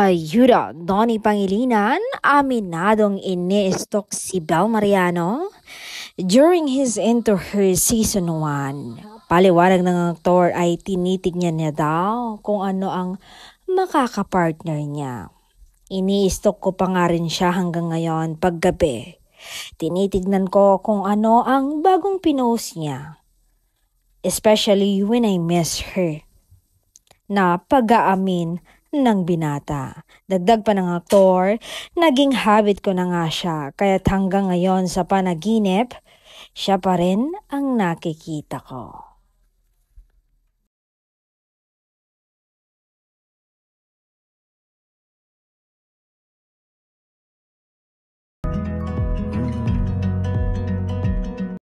Ayuda, Donnie Pangilinan, aminadong ini-stalk si Bel Mariano during his Into Her Season 1. Paliwanag ng aktor ay tinitignan niya daw kung ano ang makakapartner niya. Ini-stalk ko pa nga rin siya hanggang ngayon paggabi. Tinitignan ko kung ano ang bagong pinost niya. Especially when I miss her. Na pag-aamin ng binata. Dagdag pa ng aktor, naging habit ko na nga siya, kaya't hanggang ngayon sa panaginip, siya pa rin ang nakikita ko.